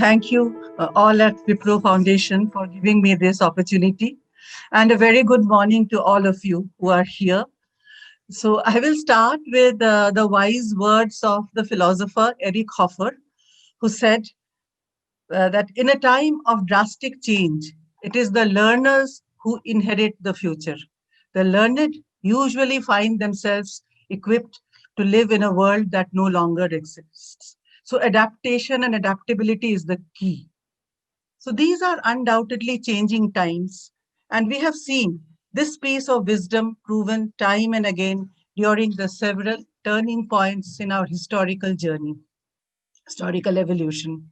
thank you all at Wipro Foundation for giving me this opportunity. And a very good morning to all of you who are here. So I will start with the wise words of the philosopher Erich Hoffer, who said that in a time of drastic change, it is the learners who inherit the future. The learned usually find themselves equipped to live in a world that no longer exists. So adaptation and adaptability is the key. So these are undoubtedly changing times, and we have seen this piece of wisdom proven time and again during the several turning points in our historical journey, historical evolution.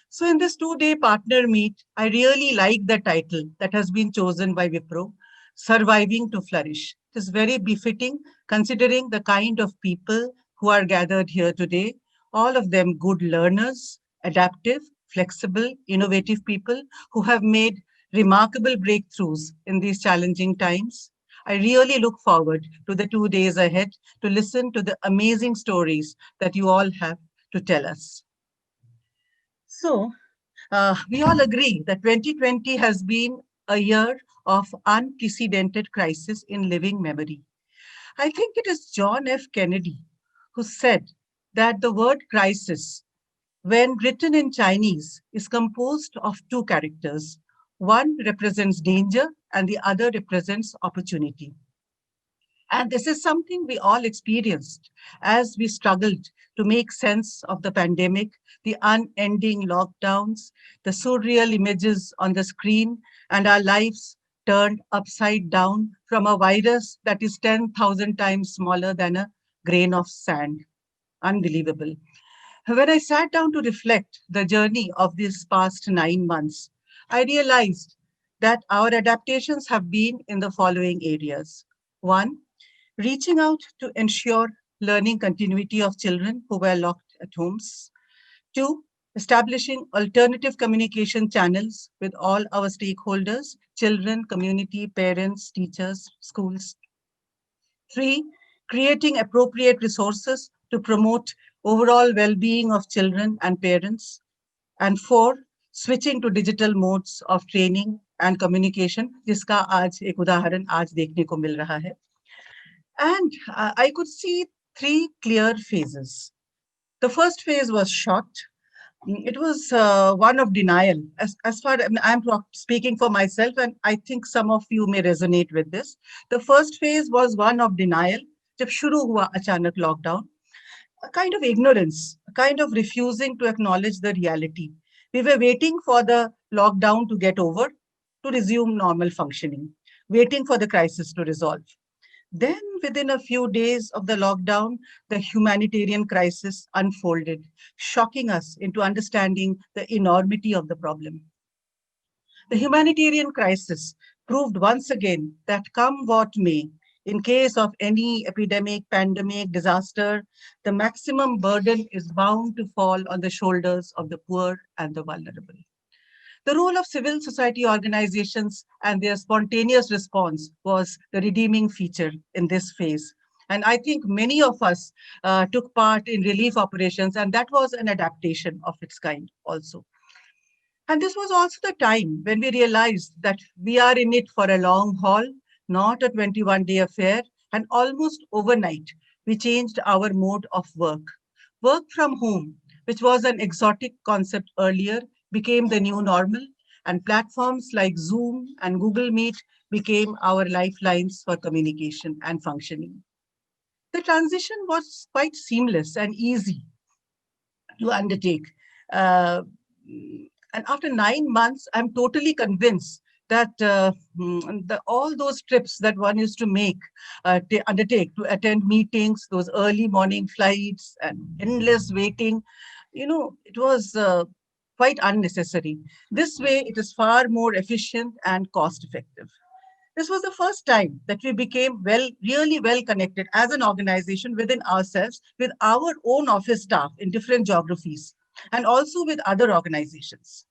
So in this two-day partner meet, I really like the title that has been chosen by Wipro, Surviving to Flourish. It is very befitting considering the kind of people who are gathered here today, all of them good learners, adaptive, flexible, innovative people who have made remarkable breakthroughs in these challenging times. I really look forward to the 2 days ahead to listen to the amazing stories that you all have to tell us. So, we all agree that 2020 has been a year of unprecedented crisis in living memory. I think it is John F. Kennedy who said that the word crisis, when written in Chinese, is composed of two characters. One represents danger and the other represents opportunity. And this is something we all experienced as we struggled to make sense of the pandemic, the unending lockdowns, the surreal images on the screen, and our lives turned upside down from a virus that is 10,000 times smaller than a grain of sand. Unbelievable. When I sat down to reflect the journey of these past 9 months, I realized that our adaptations have been in the following areas. One, reaching out to ensure learning continuity of children who were locked at homes. Two, establishing alternative communication channels with all our stakeholders, children, community, parents, teachers, schools. Three, creating appropriate resources to promote overall well-being of children and parents. And four, switching to digital modes of training and communication, जिसका आज एक उदाहरण आज देखने को मिल रहा है. And I could see three clear phases. The first phase was short. It was one of denial. As far as I'm speaking for myself, and I think some of you may resonate with this. The first phase was one of denial. जब शुरू हुआ अचानक lockdown, a kind of ignorance, a kind of refusing to acknowledge the reality. We were waiting for the lockdown to get over to resume normal functioning, waiting for the crisis to resolve. Then, within a few days of the lockdown, the humanitarian crisis unfolded, shocking us into understanding the enormity of the problem. The humanitarian crisis proved once again that come what may, in case of any epidemic, pandemic, disaster, the maximum burden is bound to fall on the shoulders of the poor and the vulnerable. The role of civil society organizations and their spontaneous response was the redeeming feature in this phase. And I think many of us took part in relief operations, and that was an adaptation of its kind also. And this was also the time when we realized that we are in it for a long haul, not a 21-day affair, and almost overnight, we changed our mode of work. Work from home, which was an exotic concept earlier, became the new normal, and platforms like Zoom and Google Meet became our lifelines for communication and functioning. The transition was quite seamless and easy to undertake. Uh, and after 9 months, I'm totally convinced that all those trips that one used to make, undertake to attend meetings, those early morning flights and endless waiting, it was quite unnecessary. This way, it is far more efficient and cost effective. This was the first time that we became really well connected as an organization within ourselves, with our own office staff in different geographies, and also with other organizations.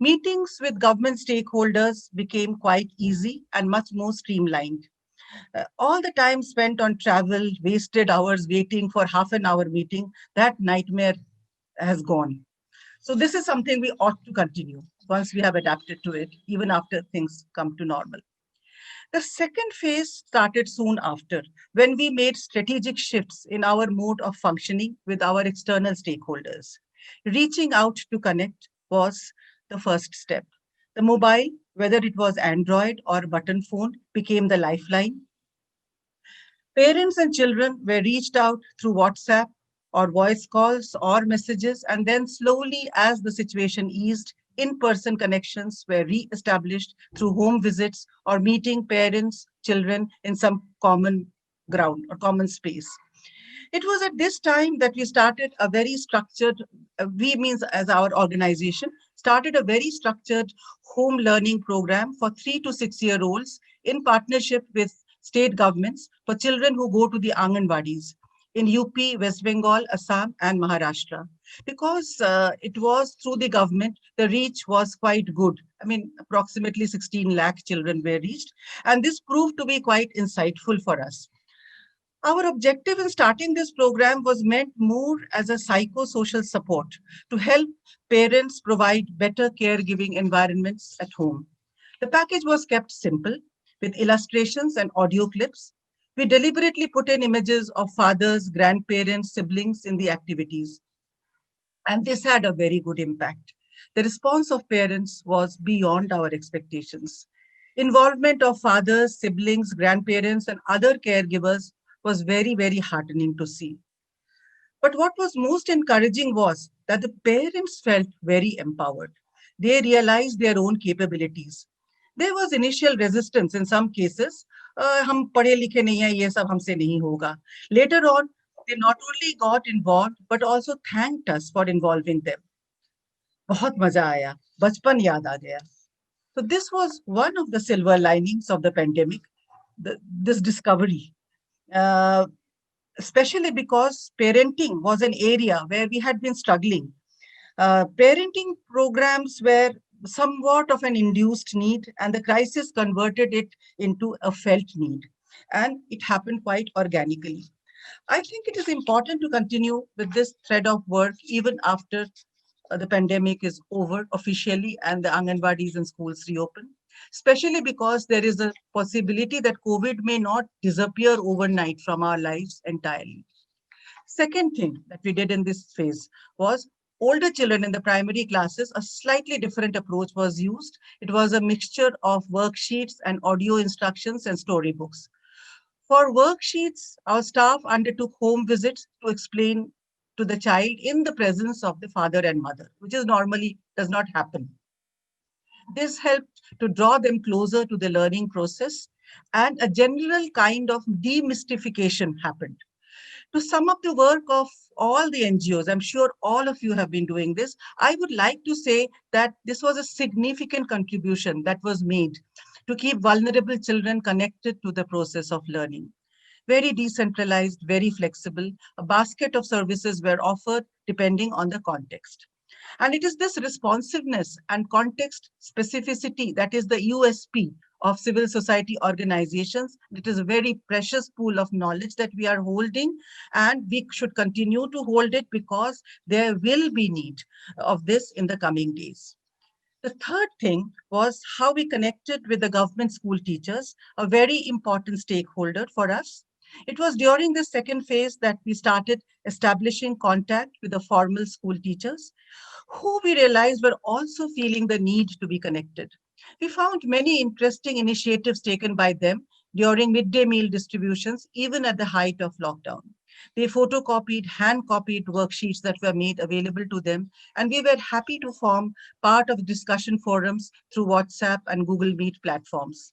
Meetings with government stakeholders became quite easy and much more streamlined. All the time spent on travel, wasted hours waiting for half an hour meeting, that nightmare has gone. So this is something we ought to continue once we have adapted to it, even after things come to normal. The second phase started soon after, when we made strategic shifts in our mode of functioning with our external stakeholders. Reaching out to connect was the first step. The mobile, whether it was Android or button phone, became the lifeline. Parents and children were reached out through WhatsApp or voice calls or messages, and then slowly, as the situation eased, in person connections were re established through home visits or meeting parents, children in some common ground or common space. It was at this time that we started a very structured, we means as our organization, started a very structured home learning program for 3 to 6 year olds in partnership with state governments for children who go to the Anganwadis in UP, West Bengal, Assam, and Maharashtra. Because it was through the government, the reach was quite good. I mean, approximately 16 lakh children were reached. And this proved to be quite insightful for us. Our objective in starting this program was meant more as a psychosocial support to help parents provide better caregiving environments at home. The package was kept simple with illustrations and audio clips. We deliberately put in images of fathers, grandparents, siblings in the activities, and this had a very good impact. The response of parents was beyond our expectations. Involvement of fathers, siblings, grandparents, and other caregivers was very, very heartening to see. But what was most encouraging was that the parents felt very empowered. They realized their own capabilities. There was initial resistance in some cases. हम पढ़े लिखे नहीं हैं, ये सब हमसे नहीं होगा. Later on, they not only got involved but also thanked us for involving them. बहुत मजा आया, बचपन याद आ गया. So this was one of the silver linings of the pandemic, this discovery. Uh, Especially because parenting was an area where we had been struggling. Parenting programs were somewhat of an induced need, and the crisis converted it into a felt need. And it happened quite organically. I think it is important to continue with this thread of work even after the pandemic is over officially and the Anganwadis and schools reopen, especially because there is a possibility that COVID may not disappear overnight from our lives entirely. Second thing that we did in this phase was older children in the primary classes, a slightly different approach was used. It was a mixture of worksheets and audio instructions and storybooks. For worksheets, our staff undertook home visits to explain to the child in the presence of the father and mother, which is normally does not happen. This helped to draw them closer to the learning process, and a general kind of demystification happened. To sum up the work of all the NGOs, I'm sure all of you have been doing this, I would like to say that this was a significant contribution that was made to keep vulnerable children connected to the process of learning. Very decentralized, very flexible, a basket of services were offered depending on the context. And it is this responsiveness and context specificity that is the USP of civil society organizations. It is a very precious pool of knowledge that we are holding, and we should continue to hold it because there will be need of this in the coming days. The third thing was how we connected with the government school teachers, a very important stakeholder for us. It was during this second phase that we started establishing contact with the formal school teachers, who we realized were also feeling the need to be connected. We found many interesting initiatives taken by them during midday meal distributions, even at the height of lockdown. They photocopied, hand copied worksheets that were made available to them, and we were happy to form part of discussion forums through WhatsApp and Google Meet platforms.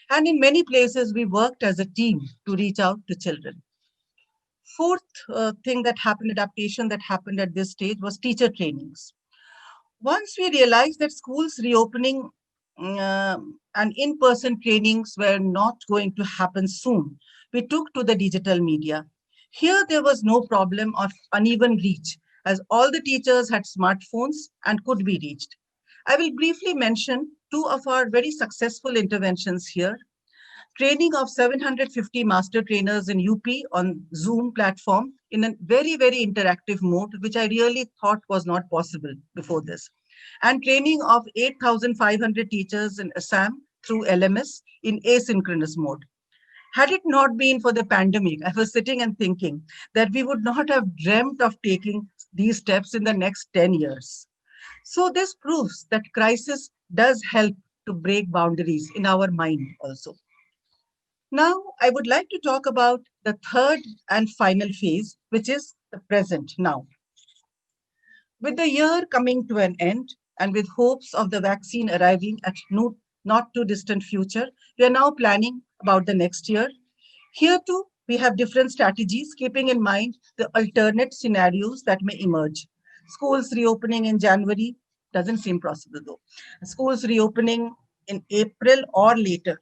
And in many places, we worked as a team to reach out to children. Fourth thing that happened, adaptation that happened at this stage, was teacher trainings. Once we realized that schools reopening and in-person trainings were not going to happen soon, we took to the digital media. Here, there was no problem of uneven reach, as all the teachers had smartphones and could be reached. I will briefly mention two of our very successful interventions here. training of 750 master trainers in UP on Zoom platform in a very, very interactive mode, which I really thought was not possible before this. And training of 8,500 teachers in Assam through LMS in asynchronous mode. Had it not been for the pandemic, I was sitting and thinking that we would not have dreamt of taking these steps in the next 10 years. So this proves that crisis does help to break boundaries in our mind also. Now, I would like to talk about the third and final phase, which is the present now. With the year coming to an end and with hopes of the vaccine arriving at no, not too distant future, we are now planning about the next year. Here too, we have different strategies, keeping in mind the alternate scenarios that may emerge. Schools reopening in January doesn't seem possible though. Schools reopening in April or later.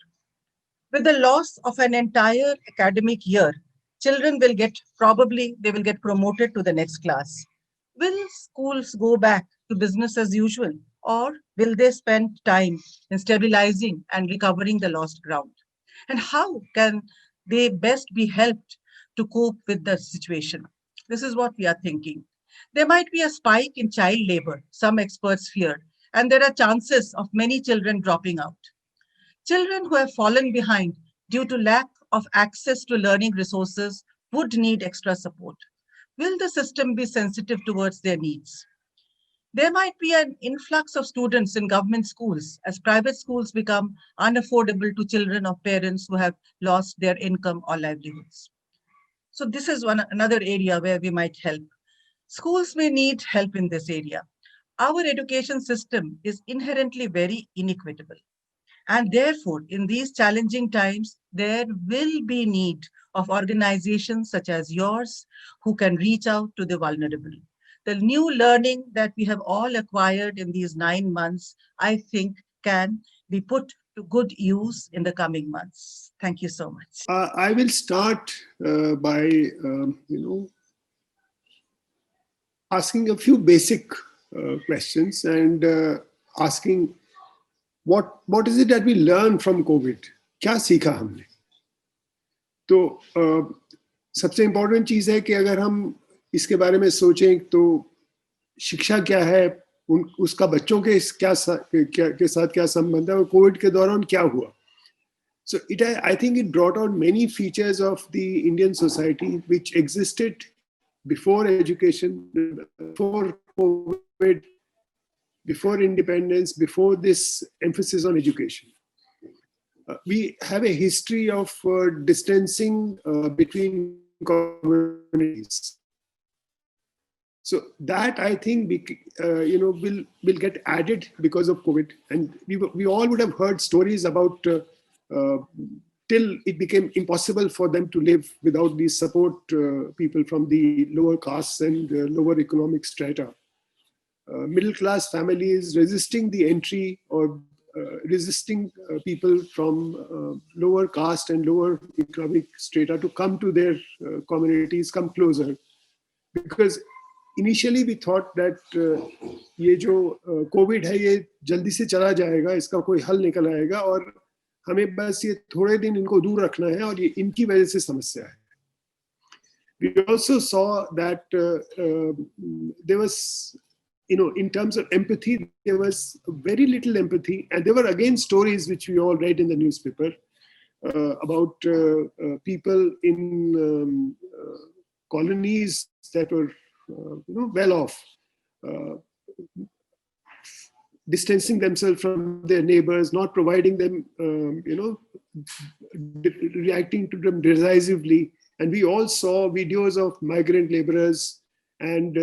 With the loss of an entire academic year, children will they will get promoted to the next class. Will schools go back to business as usual, or will they spend time in stabilizing and recovering the lost ground? And how can they best be helped to cope with the situation? This is what we are thinking. There might be a spike in child labor, some experts fear, and there are chances of many children dropping out. Children who have fallen behind due to lack of access to learning resources would need extra support. Will the system be sensitive towards their needs? There might be an influx of students in government schools as private schools become unaffordable to children of parents who have lost their income or livelihoods. So this is another area where we might help. Schools may need help in this area. Our education system is inherently very inequitable. And therefore, in these challenging times, there will be need of organizations such as yours who can reach out to the vulnerable. The new learning that we have all acquired in these 9 months, I think can be put to good use in the coming months. Thank you so much. I will start by, asking a few basic questions and asking what is it that we learn from COVID? क्या सीखा हमने? तो सबसे important चीज़ है कि अगर हम इसके बारे में सोचें तो शिक्षा क्या है, उसका बच्चों के साथ क्या संबंध है और कोविड के दौरान क्या हुआ. So I think it brought out many features of the Indian society which existed before education, before COVID, before independence, before this emphasis on education. We have a history of distancing between communities. So that I think will get added because of COVID, and we all would have heard stories about till it became impossible for them to live without these support people from the lower castes and lower economic strata. Middle class families resisting the entry or resisting people from lower caste and lower economic strata to come to their communities, come closer. Because initially we thought that ये जो COVID है ये जल्दी से चला जाएगा, इसका कोई हल निकल आएगा और हमें बस ये थोड़े दिन इनको दूर रखना है और ये इनकी वजह से समस्या है. We also saw that there was, in terms of empathy, there was very little empathy. And there were again stories which we all read in the newspaper about people in colonies that were, well off, distancing themselves from their neighbors, not providing them, reacting to them decisively. And we all saw videos of migrant laborers and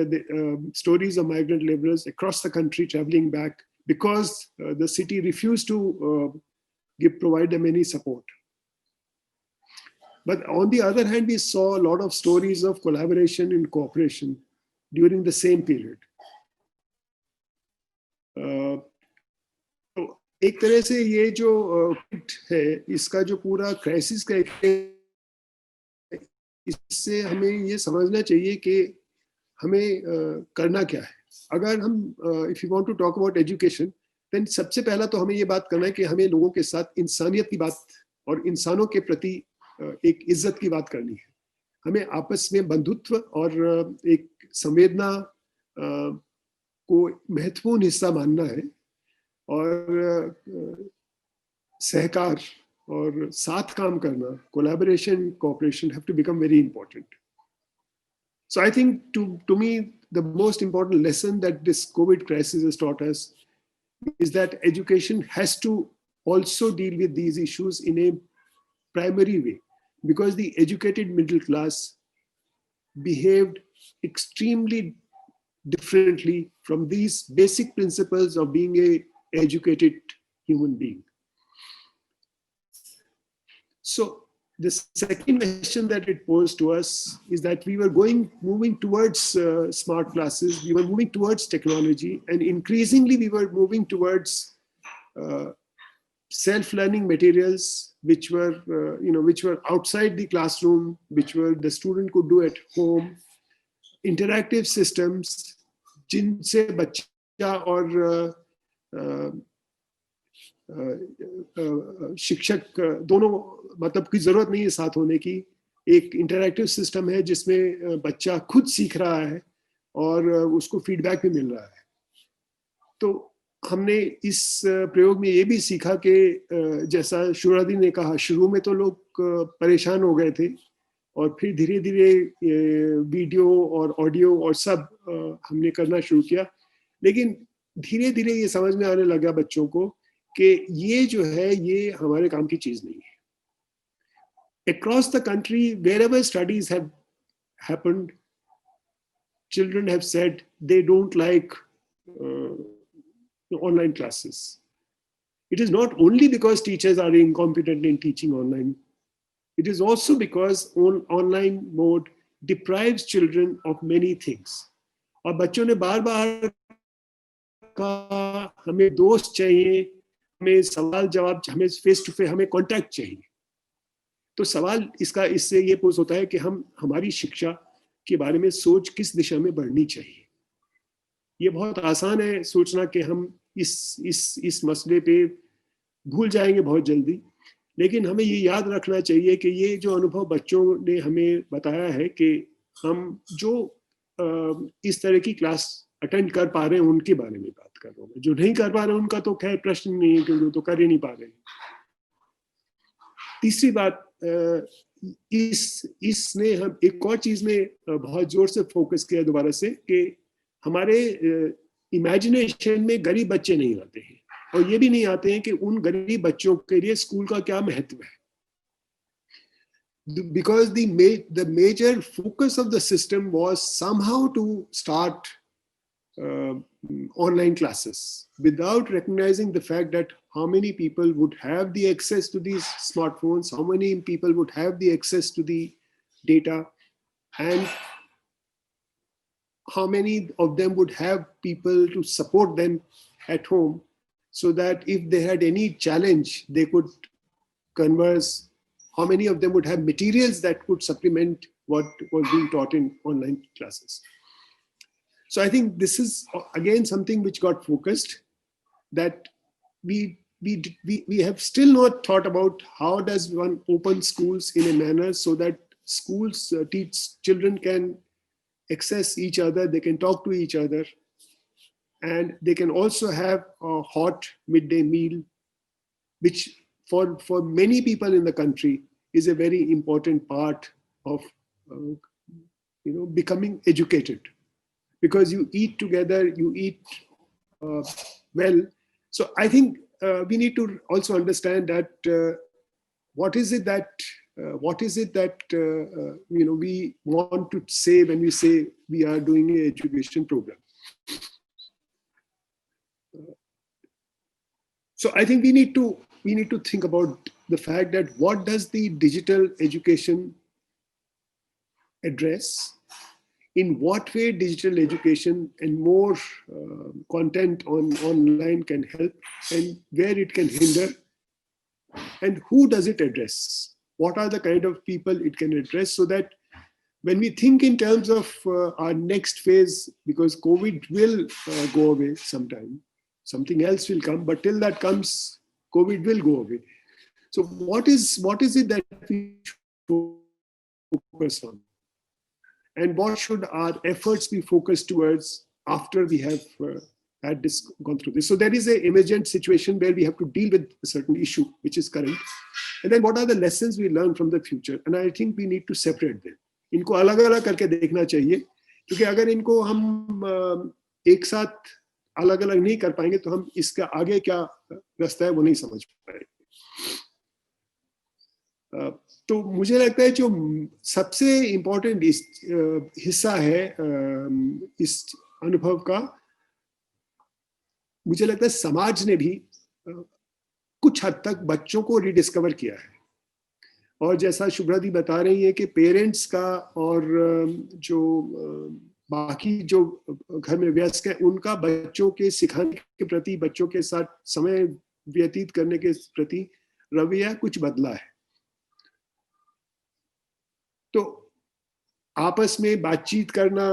stories of migrant laborers across the country traveling back because the city refused to provide them any support. But on the other hand, we saw a lot of stories of collaboration and cooperation during the same period. तो एक तरह से ये जो है इसका जो पूरा क्राइसिस का इससे हमें ये समझना चाहिए कि हमें करना क्या है. अगर हम if you want to talk about education, then सबसे पहला तो हमें ये बात करना है कि हमें लोगों के साथ इंसानियत की बात और इंसानों के प्रति एक इज्जत की बात करनी है। हमें आपस में बंधुत्व और एक संवेदना को महत्वपूर्ण हिस्सा मानना है, और सहकार और साथ काम करना, collaboration, cooperation have to become very important. So I think to me, the most important lesson that this COVID crisis has taught us is that education has to also deal with these issues in a primary way, because the educated middle class behaved extremely differently from these basic principles of being a educated human being. So the second question that it posed to us is that we were moving towards smart classes, we were moving towards technology, and increasingly we were moving towards self-learning materials, which were outside the classroom, which were the student could do at home, interactive systems, जिनसे बच्चा और शिक्षक दोनों मतलब की जरूरत नहीं है साथ होने की। एक इंटरैक्टिव सिस्टम है जिसमें बच्चा खुद सीख रहा है और उसको फीडबैक भी मिल रहा है। तो हमने इस प्रयोग में ये भी सीखा कि जैसा शुरादी ने कहा, शुरू में तो लोग परेशान हो गए थे और फिर धीरे धीरे वीडियो और ऑडियो और सब हमने करना शुरू किया, लेकिन धीरे धीरे ये समझ में आने लगा बच्चों को कि ये जो है ये हमारे काम की चीज नहीं है। Across the country, wherever studies have happened, children have said they don't like online classes. It is not only because teachers are incompetent in teaching online. It is also because online mode deprives children of many things. और बच्चों ने बार बार कहा हमें दोस्त चाहिए, हमें सवाल जवाब, हमें फेस टू फेस, हमें कांटेक्ट चाहिए। तो सवाल इससे ये पोज होता है कि हमारी शिक्षा के बारे में सोच किस दिशा में बढ़नी चाहिए। ये बहुत आसान है सोचना कि हम इस मसले पे भूल जाएंगे बहुत जल्दी, लेकिन हमें ये याद रखना चाहिए कि ये जो अनुभव बच्चों ने हमें बताया है कि हम जो इस तरह की क्लास अटेंड कर पा रहे हैं उनके बारे में बात कर रहा हूँ। जो नहीं कर पा रहे हैं उनका तो खैर प्रश्न नहीं है, क्योंकि तो कर ही नहीं पा रहे हैं। तीसरी बात, इसने हम एक और चीज में बहुत जोर से फोकस किया दोबारा से कि हमारे इमेजिनेशन में गरीब बच्चे नहीं आते हैं, और ये भी नहीं आते हैं कि उन गरीब बच्चों के लिए स्कूल का क्या महत्व है। Because the major focus of the system was somehow to start online classes without recognizing the fact that how many people would have the access to these smartphones, how many people would have the access to the data, and how many of them would have people to support them at home, so that if they had any challenge, they could converse. How many of them would have materials that could supplement what was being taught in online classes. So I think this is again something which got focused, that we have still not thought about how does one open schools in a manner so that schools children can access each other, they can talk to each other, and they can also have a hot midday meal, which for many people in the country is a very important part of becoming educated, because you eat together, you eat well. So I think we need to also understand that what is it that we want to say when we say we are doing an education program. So I think we need to think about the fact that what does the digital education address? In what way digital education and more content online can help, and where it can hinder, and who does it address? What are the kind of people it can address, so that when we think in terms of our next phase, because COVID will go away sometime, something else will come, but till that comes, COVID will go away. So what is it that we focus on? And what should our efforts be focused towards after we have gone through this? So there is an emergent situation where we have to deal with a certain issue, which is current. And then what are the lessons we learn from the future? And I think we need to separate them. इनको अलग अलग करके देखना चाहिए, क्योंकि अगर इनको हम एक साथ अलग अलग नहीं कर पाएंगे तो हम इसका आगे क्या रास्ता है वो नहीं समझ पाएंगे. तो मुझे लगता है जो सबसे इम्पोर्टेंट हिस्सा है इस अनुभव का, मुझे लगता है समाज ने भी कुछ हद तक बच्चों को रिडिस्कवर किया है. और जैसा शुभ्रा दी बता रही है कि पेरेंट्स का और जो बाकी जो घर में वयस्क है उनका बच्चों के सिखाने के प्रति, बच्चों के साथ समय व्यतीत करने के प्रति रवैया कुछ बदला है. तो आपस में बातचीत करना,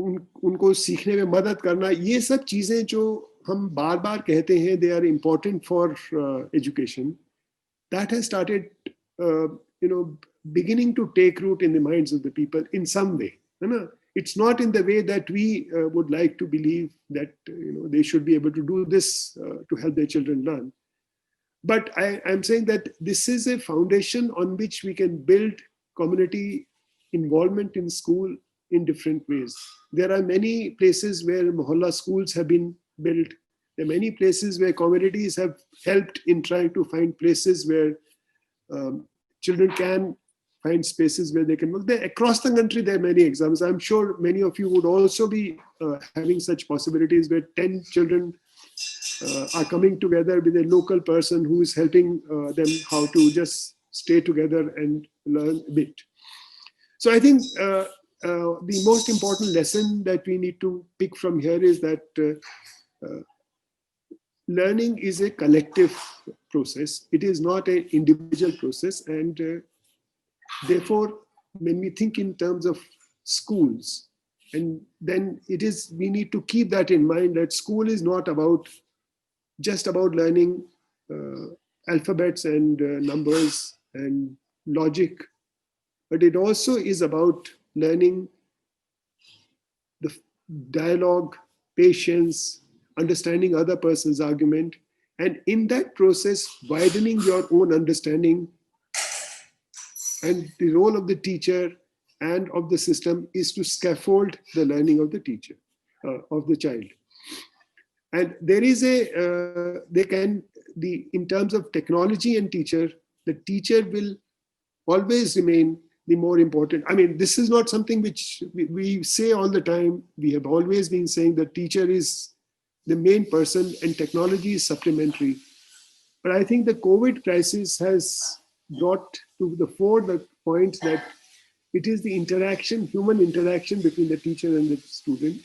उनको सीखने में मदद करना, ये सब चीजें जो हम बार बार कहते हैं they are important for education, that has started beginning to take root in the minds of the people in some way. It's not in the way that we would like to believe that they should be able to do this to help their children learn. But I'm saying that this is a foundation on which we can build community involvement in school in different ways. There are many places where mohalla schools have been built. There are many places where communities have helped in trying to find places where children can find spaces where they can work. There, across the country, there are many examples. I'm sure many of you would also be having such possibilities where 10 children are coming together with a local person who is helping them how to just stay together and learn a bit. So I think the most important lesson that we need to pick from here is that learning is a collective process. It is not an individual process. And therefore, when we think in terms of schools, and then we need to keep that in mind, that school is not just about learning alphabets and numbers and logic, but it also is about learning the dialogue, patience, understanding other person's argument, and in that process, widening your own understanding. And the role of the teacher and of the system is to scaffold the learning of the teacher, of the child. And there is in terms of technology and teacher, the teacher will always remain the more important. I mean, this is not something which we say all the time. We have always been saying that teacher is the main person and technology is supplementary. But I think the COVID crisis has brought to the fore the point that it is the interaction, human interaction between the teacher and the student,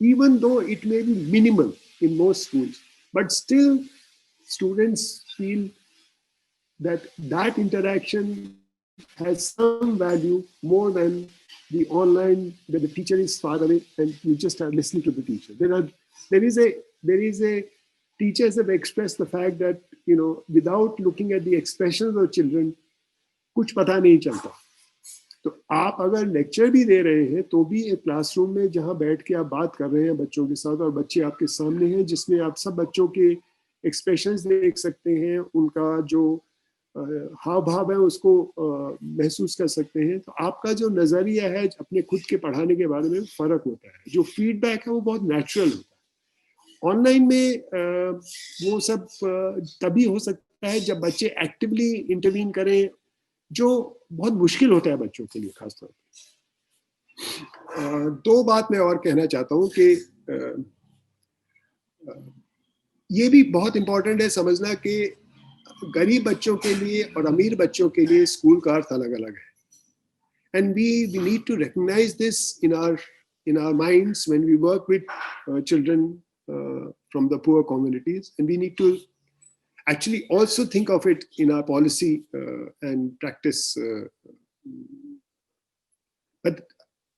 even though it may be minimal in most schools, but still students feel that that interaction has some value more than the online, where the teacher is far away and you just are listening to the teacher. There is a teachers have expressed the fact that without looking at the expressions of children, कुछ पता नहीं चलता. तो आप अगर lecture भी दे रहे हैं तो भी एक क्लासरूम में जहां बैठ के आप बात कर रहे हैं बच्चों के साथ और बच्चे आपके सामने हैं, जिसमें आप सब बच्चों के एक्सप्रेशंस देख सकते हैं, उनका जो हाव भाव है उसको महसूस कर सकते हैं, तो आपका जो नजरिया है अपने खुद के पढ़ाने के बारे में फर्क होता है. जो फीडबैक है वो बहुत नेचुरल होता है. ऑनलाइन में वो सब तभी हो सकता है जब बच्चे एक्टिवली इंटरवीन करें, जो बहुत मुश्किल होता है बच्चों के लिए खासतौर पर. दो बात मैं और कहना चाहता हूँ कि ये भी बहुत इंपॉर्टेंट है समझना कि गरीब बच्चों के लिए और अमीर बच्चों के लिए स्कूल का अर्थ अलग अलग है. And we need to recognise this in our minds when we work with children from the poor communities, and we need to actually also think of it in our policy and practice. But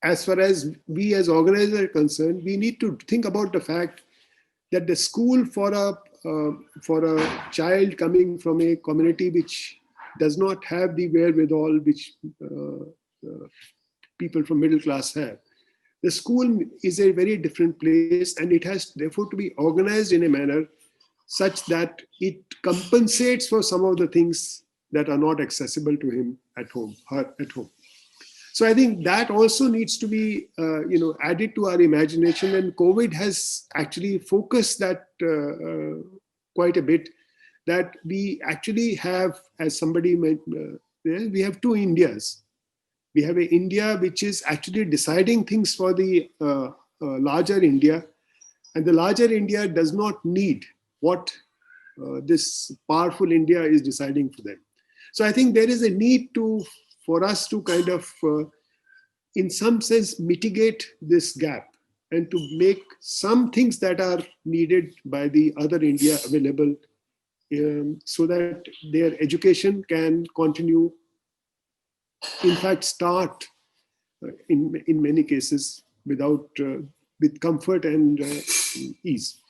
as far as we as organizers are concerned, we need to think about the fact that the school for for a child coming from a community which does not have the wherewithal which people from middle class have. The school is a very different place, and it has therefore to be organized in a manner such that it compensates for some of the things that are not accessible to him at home, her at home. So I think that also needs to be, added to our imagination, and COVID has actually focused that quite a bit. That we actually have, as somebody mentioned, we have two Indias. We have an India which is actually deciding things for the larger India, and the larger India does not need what this powerful India is deciding for them. So I think there is a need for us to kind of, in some sense, mitigate this gap and to make some things that are needed by the other India available, so that their education can continue, in fact start in many cases with comfort and ease.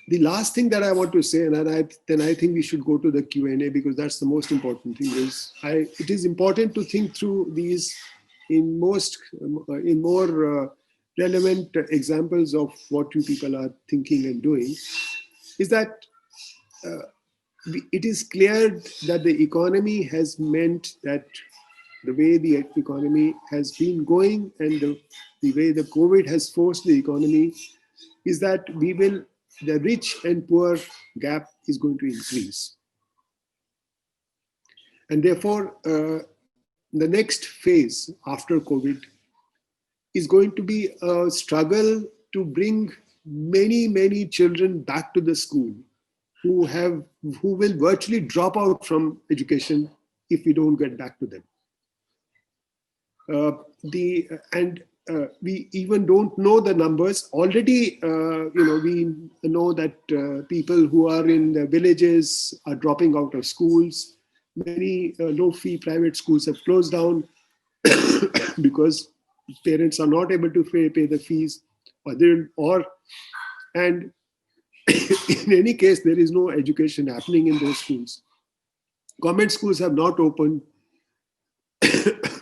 The last thing that I want to say, and then I think we should go to the Q&A, because that's the most important thing, is it is important to think through these in more relevant examples of what you people are thinking and doing, is that it is clear that the economy has meant that the way the economy has been going and the way the COVID has forced the economy is that the rich and poor gap is going to increase. And therefore, the next phase after COVID is going to be a struggle to bring many, many children back to the school who will virtually drop out from education if we don't get back to them. We even don't know the numbers. Already, we know that people who are in the villages are dropping out of schools. Many low-fee private schools have closed down because parents are not able to pay the fees, and in any case, there is no education happening in those schools. Government schools have not opened.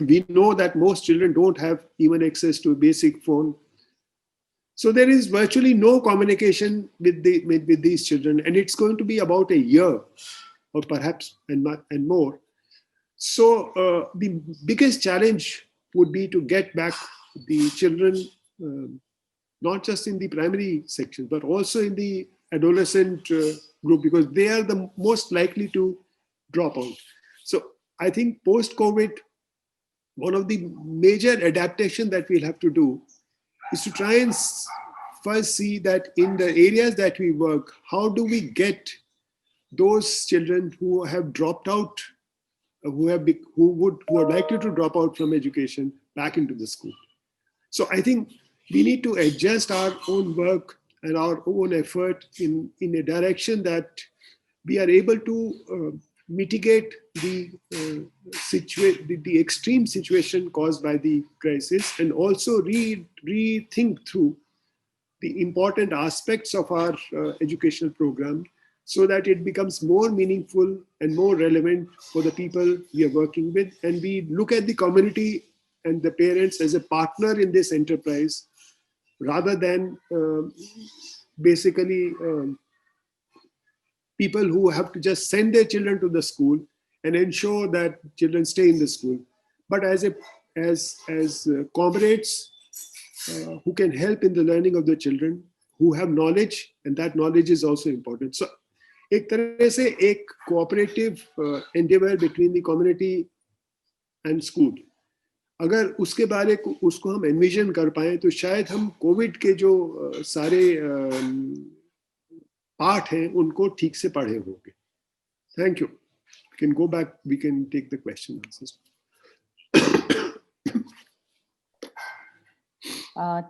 We know that most children don't have even access to a basic phone. So there is virtually no communication with these children, and it's going to be about a year, or perhaps and more. So the biggest challenge would be to get back the children, not just in the primary section, but also in the adolescent group, because they are the most likely to drop out. So I think post-COVID, one of the major adaptation that we'll have to do is to try and first see that in the areas that we work, how do we get those children who have dropped out, who are likely to drop out from education back into the school. So I think we need to adjust our own work and our own effort in a direction that we are able to mitigate the extreme situation caused by the crisis, and also rethink through the important aspects of our educational program so that it becomes more meaningful and more relevant for the people we are working with. And we look at the community and the parents as a partner in this enterprise, rather than basically people who have to just send their children to the school and ensure that children stay in the school, but as comrades who can help in the learning of the children, who have knowledge, and that knowledge is also important. So एक तरह से एक cooperative endeavor between the community and school, अगर उसको हम envision कर पाए, तो शायद हम कोविड के जो सारे पाठ हैं उनको ठीक से पढ़े होंगे. Thank you. We can go back. We can take the question answers.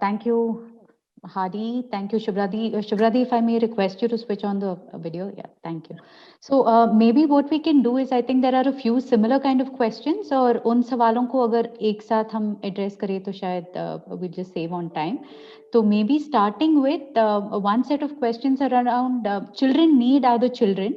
Thank you, Hadi, thank you, Shubradi. Shubradi, if I may request you to switch on the video. Yeah, thank you. So maybe what we can do is, I think there are a few similar kind of questions, और उन सवालों को अगर एक साथ हम address करें तो शायद we'll just save on time. So maybe starting with one set of questions around children need other children,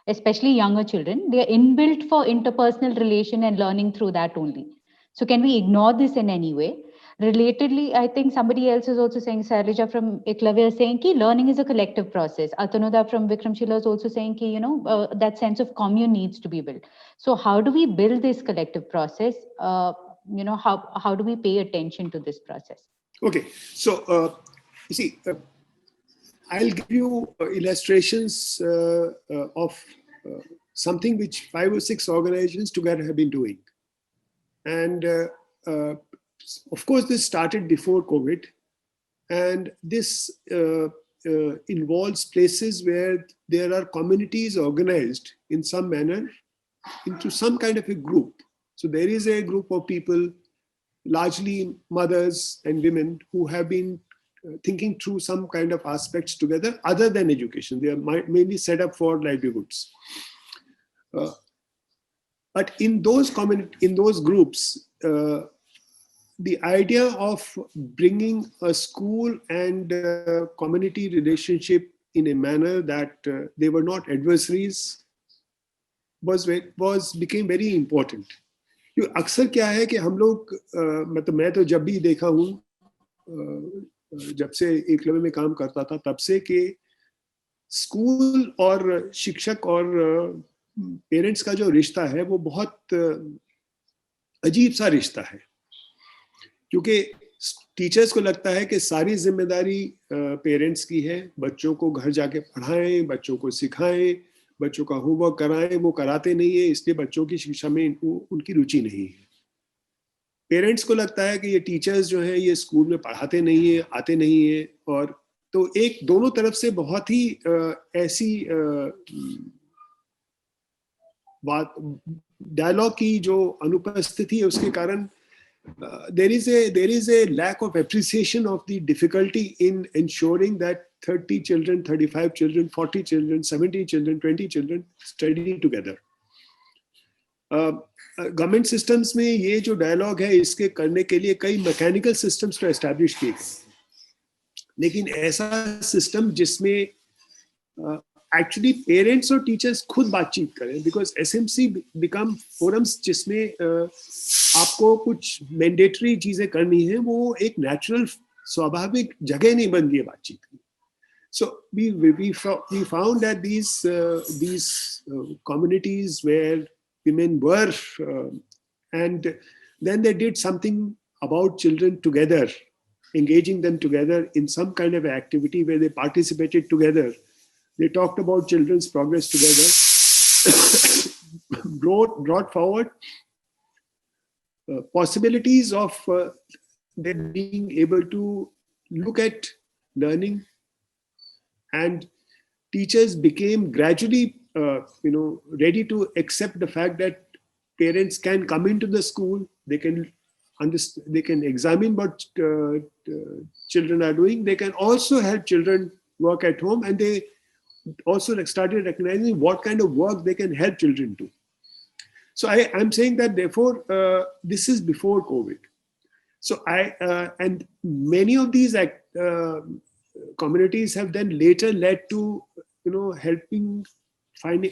especially younger children. They are inbuilt for interpersonal relation and learning through that only. So can we ignore this in any way? Relatedly, I think somebody else is also saying, Sarija from Eklavya is saying that learning is a collective process. Atanuda from Vikramshila is also saying that, that sense of commune needs to be built. So how do we build this collective process? How do we pay attention to this process? Okay, so you see, I'll give you illustrations of something which 5 or 6 organizations together have been doing. And of course, this started before COVID. And this involves places where there are communities organized in some manner into some kind of a group. So there is a group of people, largely mothers and women, who have been thinking through some kind of aspects together other than education. They are mainly set up for livelihoods. But in those groups, the idea of bringing a school and community relationship in a manner that they were not adversaries became very important. अक्सर क्या है कि हम लोग मतलब मैं तो जब भी देखा हूँ जब से एकलव्य में काम करता था तब से कि स्कूल और शिक्षक और पेरेंट्स का जो रिश्ता है वो बहुत अजीब सा रिश्ता है, क्योंकि टीचर्स को लगता है कि सारी जिम्मेदारी पेरेंट्स की है, बच्चों को घर जाके पढ़ाएं, बच्चों को सिखाएं, बच्चों का होमवर्क कराएं, वो कराते नहीं है, इसलिए बच्चों की शिक्षा में उनकी रुचि नहीं है। पेरेंट्स को लगता है कि ये टीचर्स जो है ये स्कूल में पढ़ाते नहीं है, आते नहीं है, और तो एक दोनों तरफ से बहुत ही ऐसी बात डायलॉग की जो अनुपस्थिति है उसके कारण there is a lack of appreciation of the difficulty in ensuring that 30 children, 35 children, 40 children, 70 children, 20 children study together. Government systems में ये जो डायलॉग है इसके करने के लिए कई मैकेनिकल सिस्टम्स को एस्टैब्लिश किए गए, लेकिन ऐसा सिस्टम जिसमें एक्चुअली पेरेंट्स और टीचर्स खुद बातचीत करें, बिकॉज एसएमसी बिकम फोरम्स जिसमें आपको कुछ मैंडेटरी चीजें करनी है, वो एक नेचुरल स्वाभाविक जगह नहीं बन गई है बातचीत की. So we found that these communities where women were and then they did something about children together, engaging them together in some kind of activity where they participated together. They talked about children's progress together, brought forward possibilities of them being able to look at learning, and teachers became gradually ready to accept the fact that parents can come into the school, they can understand, they can examine what children are doing, they can also help children work at home, and they also started recognizing what kind of work they can help children do. So I'm saying that therefore this is before COVID. So and many of these communities have then later led to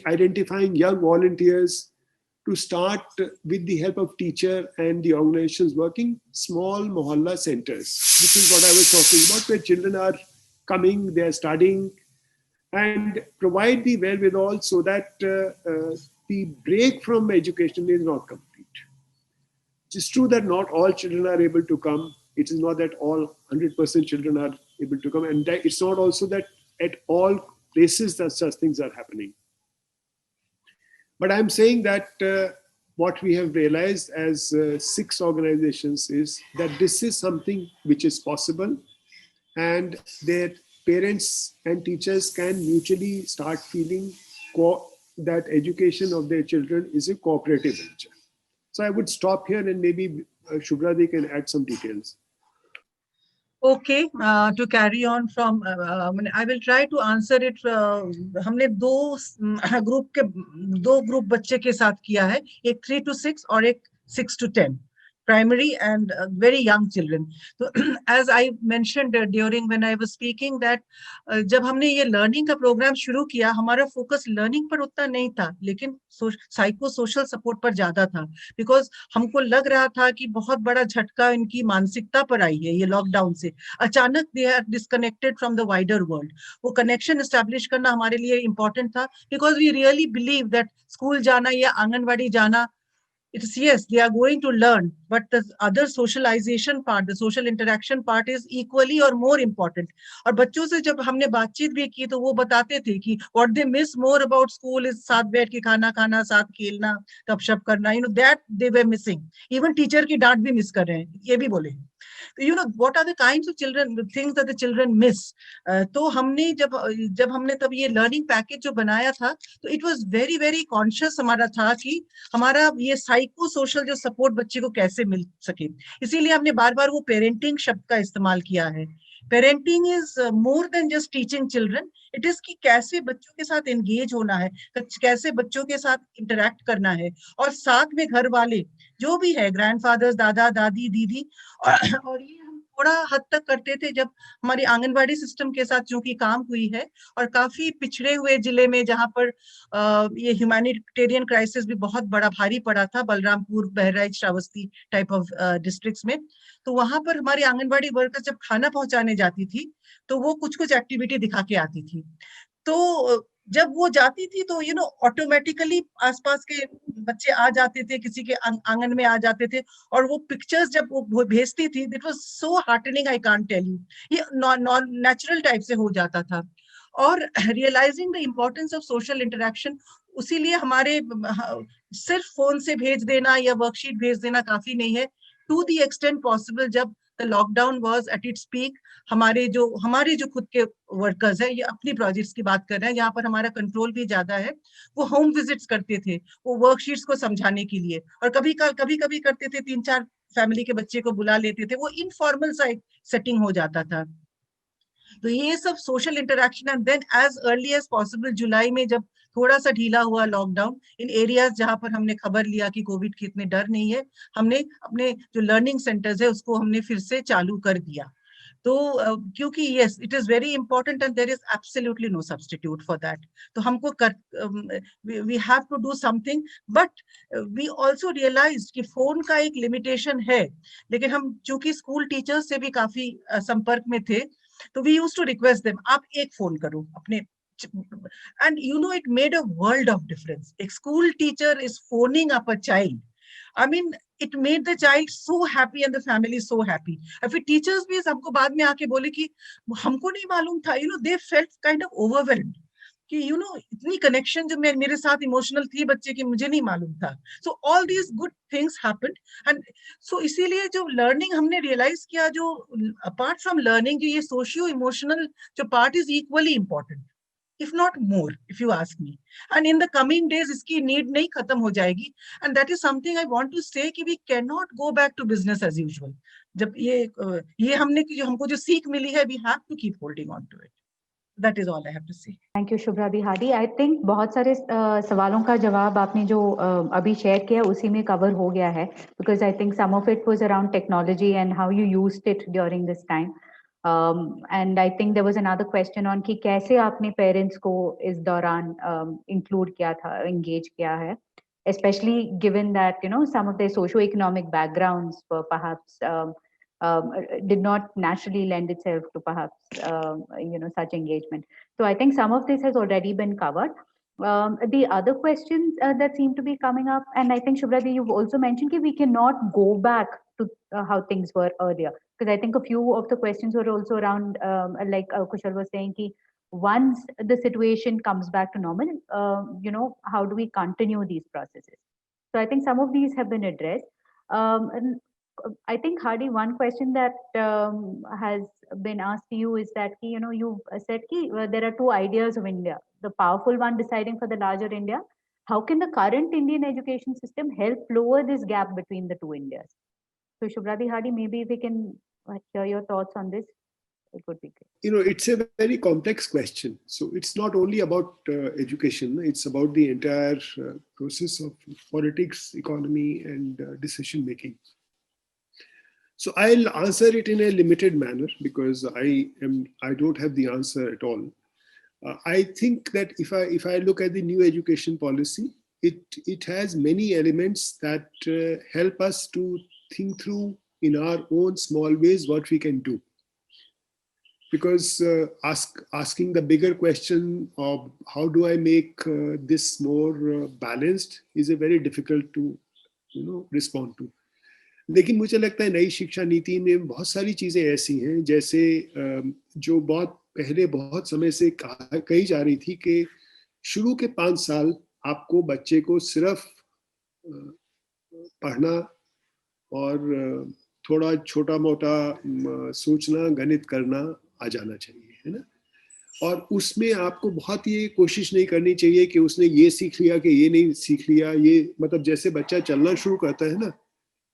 identifying young volunteers to start with the help of teacher and the organizations working small mohalla centers. This is what I was talking about, where children are coming, they are studying, and provide the wherewithal so that the break from education is not complete. It is true that not all children are able to come. It is not that all 100% children are able to come, and it's not also that at all places that such things are happening. But I'm saying that what we have realized as 6 organizations is that this is something which is possible, and that parents and teachers can mutually start feeling that education of their children is a cooperative venture. So I would stop here, and maybe Shubhradi can add some details. Okay, to carry on from, I will try to answer it. हमने दो group बच्चे के साथ किया है, एक 3 to 6 और एक 6 to 10, primary and very young children. So as I mentioned during when I was speaking that जब हमने ये लर्निंग का प्रोग्राम शुरू किया, हमारा फोकस लर्निंग पर उतना नहीं था, लेकिन साइको सोशल सपोर्ट पर ज्यादा था, बिकॉज हमको लग रहा था कि बहुत बड़ा झटका इनकी मानसिकता पर आई है ये लॉकडाउन से। अचानक they are disconnected from the wider world. वो कनेक्शन एस्टेब्लिश करना हमारे लिए इंपॉर्टेंट था, because we really believe that school जाना या आंगनबाड़ी जाना, it's yes, they are going to learn, but the other socialization part, the social interaction part is equally or more important. और बच्चों से जब हमने बातचीत भी की तो वो बताते थे कि what they miss more about school is साथ बैठ के खाना खाना, साथ खेलना, गपशप करना, that they were missing. Even teacher की डांट भी मिस कर रहे हैं, ये भी बोले। what are the kinds of children, the things that the children miss. तो हमने जब हमने तब ये learning package जो बनाया था, तो it was very very conscious हमारा था कि हमारा ये साइको सोशल जो सपोर्ट बच्चे को कैसे मिल सके। इसीलिए हमने बार बार वो पेरेंटिंग शब्द का इस्तेमाल किया है। Parenting is more than just teaching children, it is कि कैसे बच्चों के साथ एंगेज होना है, कैसे बच्चों के साथ इंटरेक्ट करना है, और साथ में घर वाले जो भी है, ग्रैंडफादर्स, दादा दादी दीदी, और ये हम थोड़ा हद तक करते थे जब हमारी आंगनबाड़ी सिस्टम के साथ चूंकि काम हुई है, और काफी पिछड़े हुए जिले में जहां पर ये ह्यूमैनिटेरियन क्राइसिस भी बहुत बड़ा भारी पड़ा था, Balrampur, Bahraich, Shravasti type of districts में, तो वहां पर हमारी आंगनबाड़ी वर्कर्स जब खाना पहुंचाने जाती थी तो वो कुछ कुछ एक्टिविटी दिखा के आती थी। तो जब वो जाती थी तो ऑटोमेटिकली आसपास के बच्चे आ जाते थे, किसी के आंगन में आ जाते थे, और वो पिक्चर्स जब वो भेजती थी, it was so heartening, I can't tell you. ये नॉन नेचुरल टाइप से हो जाता था। और realising the importance of social interaction, उसीलिए हमारे सिर्फ फोन से भेज देना या वर्कशीट भेज देना काफी नहीं है। टू द एक्सटेंट पॉसिबल, जब the lockdown was at its peak, हमारे जो खुद के वर्कर्स हैं, ये अपनी प्रोजेक्ट्स की बात कर रहे हैं, जहाँ पर हमारा कंट्रोल भी ज्यादा है, वो होम विजिट्स करते थे, वो वर्कशीट्स को समझाने के लिए, और कभी कभी करते थे 3-4 फैमिली के बच्चे को बुला लेते थे, वो इनफॉर्मल सा एक सेटिंग हो जाता था। तो ये सब social interaction, and then as early as possible जुलाई में जब थोड़ा सा ढीला हुआ लॉकडाउन, इन एरियाज जहां पर हमने खबर लिया कि कोविड की इतने डर नहीं है, हमने अपने जो लर्निंग सेंटर्स है उसको हमने फिर से चालू कर दिया। तो क्योंकि yes, it is very important and there is absolutely no substitute for that. तो हमको we have to do something, but we also realise कि फोन का एक लिमिटेशन है, लेकिन हम चूंकि स्कूल टीचर्स से भी काफी संपर्क में थे, तो we used to request them, आप एक फोन करो अपने, and it made a world of difference. A school teacher is phoning up a child. I mean, it made the child so happy and the family so happy. और फिर teachers भी हमको बाद में आके बोले कि हमको नहीं मालूम था, they felt kind of overwhelmed कि इतनी कनेक्शन जो मेरे साथ इमोशनल थी बच्चे की, मुझे नहीं मालूम था। So all these good things happened, and so इसीलिए जो लर्निंग हमने रियलाइज किया, जो अपार्ट फ्रॉम लर्निंग, जो ये सोशियो इमोशनल जो part is equally important, if not more, if you ask me. And in the coming days, iski need nahi khatam ho jayegi. And that is something I want to say कि we cannot go back to business as usual. जब ये हमने जो हमको जो सीख मिली है, we have to keep holding on to it. That is all I have to say. Thank you, Shubhra Di Hadi. I think बहुत सारे सवालों का जवाब आपने जो अभी शेयर किया उसी में कवर हो गया है, because I think some of it was around technology and how you used it during this time. And I think there was another question on कि कैसे आपने parents को इस दौरान include किया था, engage किया है, especially given that some of their socio-economic backgrounds were perhaps did not naturally lend itself to perhaps such engagement. So I think some of this has already been covered. The other questions that seem to be coming up, and I think Shubhra Di, you've also mentioned that we cannot go back to how things were earlier, because I think a few of the questions were also around like Kushal was saying ki once the situation comes back to normal, how do we continue these processes? So I think some of these have been addressed. And I think, Hadi, one question that has been asked to you is that you've said there are two ideas of India, the powerful one deciding for the larger India. How can the current Indian education system help lower this gap between the two Indias? So Shubhra Di Hadi, maybe if we can hear your thoughts on this. It would be great. You know, it's a very complex question. So it's not only about education, it's about the entire process of politics, economy, and decision making. So I'll answer it in a limited manner because I don't have the answer at all. I think that if I look at the new education policy, it has many elements that help us to think through in our own small ways what we can do. Because asking the bigger question of how do I make this more balanced is a very difficult to respond to. लेकिन मुझे लगता है नई शिक्षा नीति में बहुत सारी चीजें ऐसी हैं जैसे जो बहुत पहले बहुत समय से कही जा रही थी कि शुरू के 5 साल आपको बच्चे को सिर्फ पढ़ना और थोड़ा छोटा मोटा सोचना गणित करना आ जाना चाहिए, है ना। और उसमें आपको बहुत ये कोशिश नहीं करनी चाहिए कि उसने ये सीख लिया कि ये नहीं सीख लिया। ये मतलब जैसे बच्चा चलना शुरू करता है ना,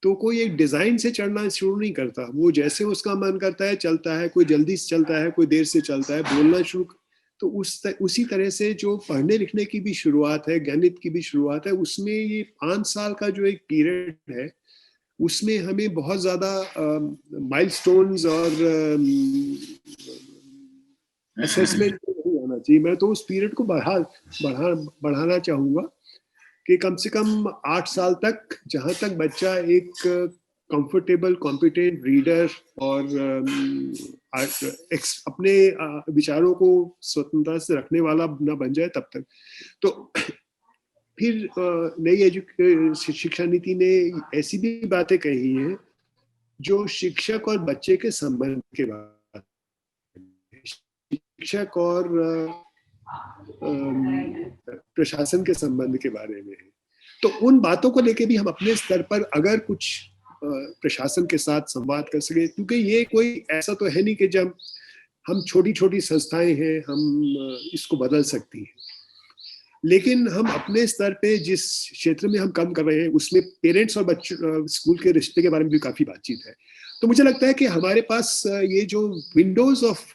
तो कोई एक डिजाइन से चढ़ना शुरू नहीं करता, वो जैसे उसका मन करता है चलता है, कोई जल्दी से चलता है, कोई देर से चलता है, बोलना शुरू। तो उसी तरह से जो पढ़ने लिखने की भी शुरुआत है, गणित की भी शुरुआत है, उसमें ये 5 साल का जो एक पीरियड है उसमें हमें बहुत ज्यादा माइलस्टोन्स और असेसमेंट नहीं आना चाहिए। मैं तो उस पीरियड को बढ़ाना चाहूंगा कि कम से कम 8 साल तक, जहां तक बच्चा एक कंफर्टेबल कॉम्पिटेंट रीडर और अपने विचारों को स्वतंत्रता से रखने वाला ना बन जाए तब तक। तो फिर नई शिक्षा नीति ने ऐसी भी बातें कही हैं जो शिक्षक और बच्चे के संबंध के बारे में, शिक्षक और प्रशासन के संबंध के बारे में है। तो उन बातों को लेके भी हम अपने स्तर पर अगर कुछ प्रशासन के साथ संवाद कर सके, क्योंकि ये कोई ऐसा तो है नहीं कि जब हम छोटी छोटी संस्थाएं हैं हम इसको बदल सकती हैं, लेकिन हम अपने स्तर पे जिस क्षेत्र में हम काम कर रहे हैं उसमें पेरेंट्स और बच्चों स्कूल के रिश्ते के बारे में भी काफी बातचीत है। तो मुझे लगता है कि हमारे पास ये जो विंडोज ऑफ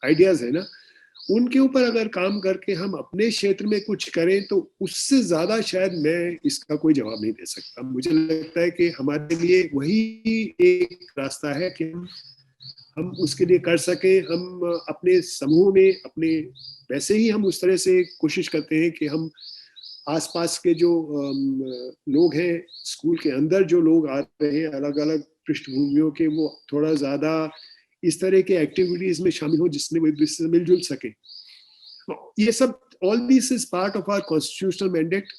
आइडियाज है ना, उनके ऊपर अगर काम करके हम अपने क्षेत्र में कुछ करें तो उससे ज्यादा शायद मैं इसका कोई जवाब नहीं दे सकता। मुझे लगता है कि हमारे लिए वही एक रास्ता है कि हम उसके लिए कर सके। हम अपने समूह में अपने वैसे ही हम उस तरह से कोशिश करते हैं कि हम आसपास के जो लोग हैं, स्कूल के अंदर जो लोग आ रहे हैं अलग अलग पृष्ठभूमियों के, वो थोड़ा ज्यादा इस तरह के एक्टिविटीज में शामिल हो जिसमें मिलजुल सके। ये सब all this is part of our constitutional mandate,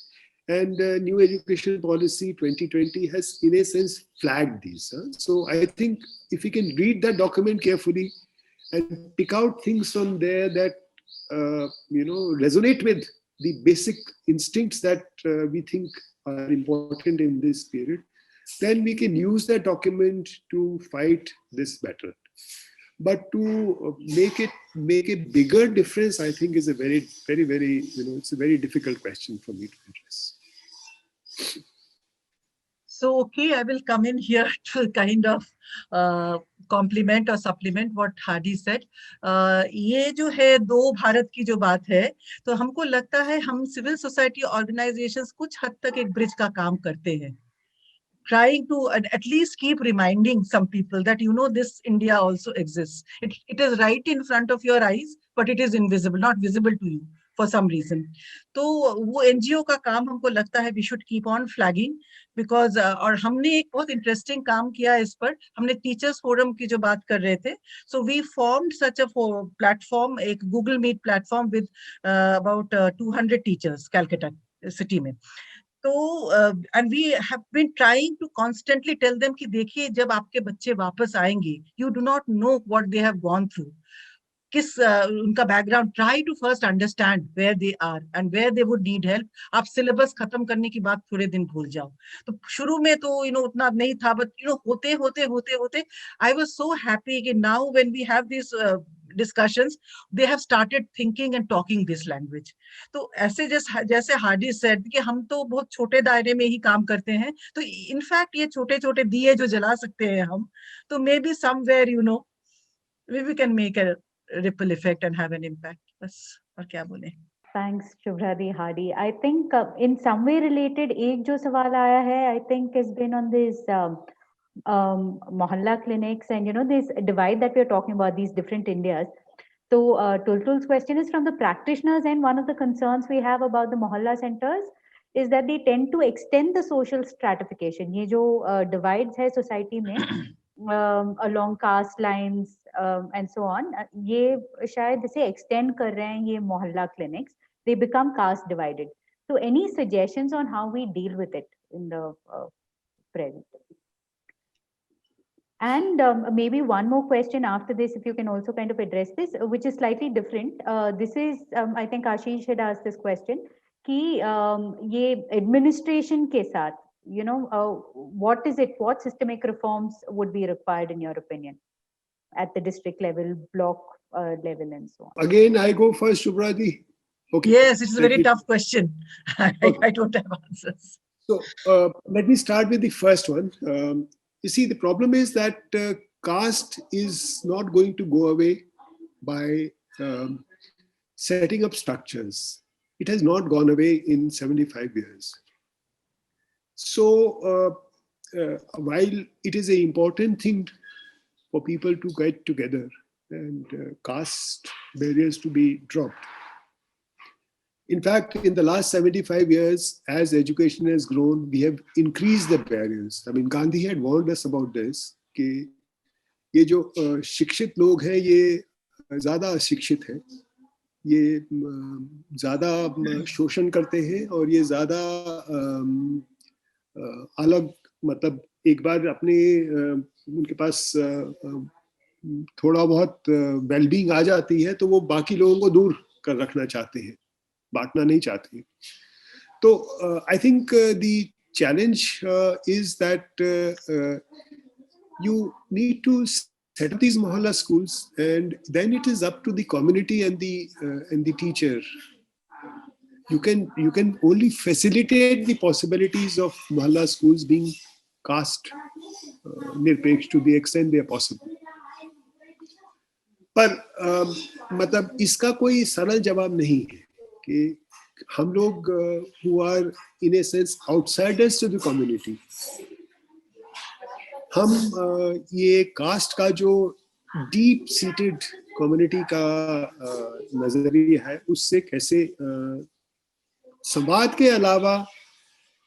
and new education policy 2020 has in a sense flagged these. So I think if we can read that document carefully and pick out things from there that resonate with the basic instincts that we think are important in this period, then we can use that document to fight this battle. But to make a bigger difference, I think is a very, very, very, it's a very difficult question for me to address. So, okay, I will come in here to kind of compliment or supplement what Hadi said. ये जो है दो भारत की जो बात है, तो हमको लगता है हम सिविल सोसाइटी ऑर्गेनाइजेशंस कुछ हद तक एक ब्रिज का काम करते हैं, trying to at least keep reminding some people that this India also exists. It is right in front of your eyes, but it is invisible, not visible to you for some reason. तो वो NGO का काम हमको लगता है we should keep on flagging because और हमने एक बहुत interesting काम किया इस पर, हमने टीचर्स फोरम की जो बात कर रहे थे, so we formed such a platform, एक Google Meet platform with about 200 teachers Calcutta city में. तो and we have been trying to constantly tell them कि देखिए जब आपके बच्चे वापस आएंगे, you do not know what they have gone through, किस उनका background, try to first understand where they are and where they would need help. आप सिलेबस खत्म करने की बात थोड़े दिन भूल जाओ। तो शुरू में तो उतना नहीं था, but होते I was so happy कि now when we have this discussions, they have started thinking and talking this language. तो ऐसे जैसे हार्डी said कि हम तो बहुत छोटे दायरे में ही काम करते हैं, तो in fact ये छोटे छोटे दिए जो जला सकते हैं हम, तो maybe somewhere maybe we can make a ripple effect and have an impact. बस और क्या बोले. Thanks, Shubhradi Hardy. I think in some way related, एक जो सवाल आया है, I think has been on this mohalla clinics and this divide that we are talking about, these different Indias. So Tultul's question is from the practitioners, and one of the concerns we have about the mohalla centers is that they tend to extend the social stratification. ये जो divides है society में along caste lines and so on, ये शायद इसे extend कर रहे हैं ये mohalla clinics. They become caste divided. So any suggestions on how we deal with it in the present? And maybe one more question after this, if you can also kind of address this, which is slightly different. This is, I think Ashish had asked this question, कि ये administration के साथ, what is it, what systemic reforms would be required in your opinion at the district level, block level and so on? Again, I go first, Shubhradi. Okay. Yes, it's a very tough question. I don't have answers. So let me start with the first one. You see, the problem is that caste is not going to go away by setting up structures. It has not gone away in 75 years. So while it is an important thing for people to get together and caste barriers to be dropped, in fact, in the last 75 years, as education has grown, we have increased the barriers. I mean, Gandhi had warned us about this, कि ये जो शिक्षित लोग हैं, ये ज़्यादा अशिक्षित हैं, ये ज़्यादा शोषण करते हैं और ये ज़्यादा अलग, मतलब एक बार अपने उनके पास थोड़ा बहुत वेलबींग आ जाती है, तो वो बाकी लोगों को दूर कर रखना चाहते हैं, बांटना नहीं चाहते. तो I think the challenge is that you need to set up these mohalla schools, and then it is up to the community and the teacher. You can only facilitate the possibilities of mohalla schools being caste nirpeksh to the extent they are possible. पर मतलब इसका कोई सरल जवाब नहीं है कि हम लोग who are in a sense outsiders to the community, हम ये कास्ट का जो डीप सीटेड कम्युनिटी का नजरिया है, उससे कैसे संवाद के अलावा,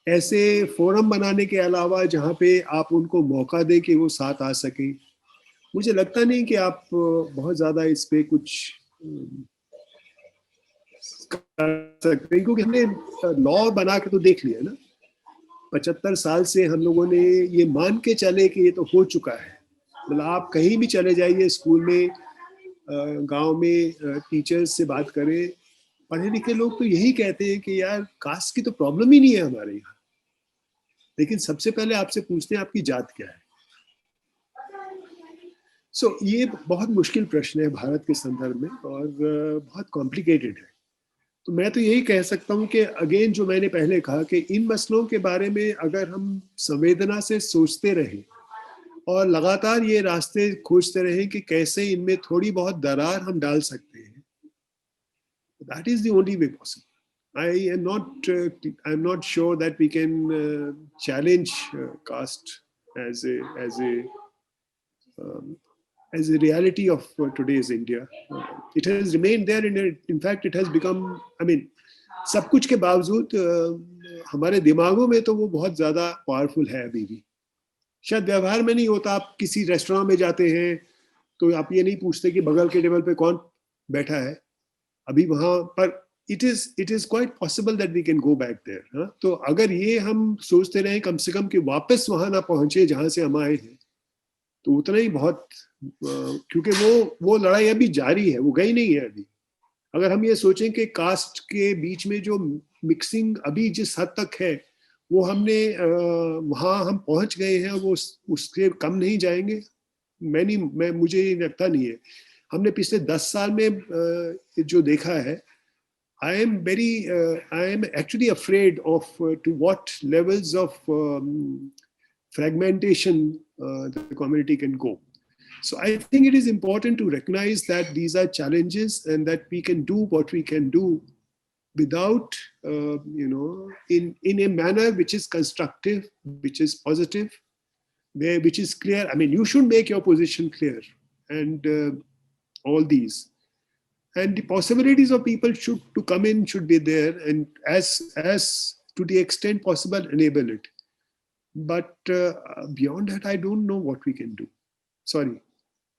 ऐसे फोरम बनाने के अलावा जहाँ पे आप उनको मौका दें कि वो साथ आ सके, मुझे लगता नहीं कि आप बहुत ज़्यादा इस पे कुछ कर सकते हैं, क्योंकि हमने लॉ बना के तो देख लिया ना. 75 साल से हम लोगों ने ये मान के चले कि ये तो हो चुका है. मतलब आप कहीं भी चले जाइए, स्कूल में, गांव में टीचर्स से बात करें, पढ़े लिखे लोग तो यही कहते हैं कि यार कास्ट की तो प्रॉब्लम ही नहीं है हमारे यहाँ, लेकिन सबसे पहले आपसे पूछते हैं आपकी जात क्या है. सो ये बहुत मुश्किल प्रश्न है भारत के संदर्भ में और बहुत कॉम्प्लिकेटेड है. तो मैं तो यही कह सकता हूँ कि अगेन जो मैंने पहले कहा कि इन मसलों के बारे में अगर हम संवेदना से सोचते रहें और लगातार ये रास्ते खोजते रहें कि कैसे इनमें थोड़ी बहुत दरार हम डाल सकते हैं, that is the only way possible. I am not sure that we can challenge caste as a reality of today's India. It has remained there, and in fact it has become, I mean, सब कुछ के बावजूद हमारे दिमागों में तो वो बहुत ज़्यादा पावरफुल है अभी भी. शायद व्यवहार में नहीं होता. आप किसी रेस्टोरेंट में जाते हैं तो आप ये नहीं पूछते कि बगल के टेबल पे कौन बैठा है अभी वहाँ पर. It is quite possible that we can go back there. तो अगर ये हम सोचते रहें कम से कम कि वापस वहाँ ना पहुँचे जहाँ से हम आए हैं, तो उतना ही बहुत, क्योंकि वो लड़ाई अभी जारी है, वो गई नहीं है अभी. अगर हम ये सोचें कि कास्ट के बीच में जो मिक्सिंग अभी जिस हद तक है, वो हमने वहाँ हम पहुँच गए हैं, वो उससे कम नहीं जाएंगे, मुझे लगता नहीं है. हमने पिछले 10 साल में जो देखा है, I am actually afraid of to what levels of fragmentation the community can go. So I think it is important to recognize that these are challenges and that we can do what we can do without, in a manner which is constructive, which is positive, which is clear. I mean, you should make your position clear, and all these. And the possibilities of people to come in should be there, and as to the extent possible, enable it. But beyond that, I don't know what we can do. Sorry.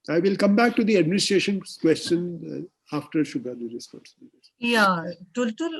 I will come back to the administration's question after Shubhra's response. Yeah, Tultul,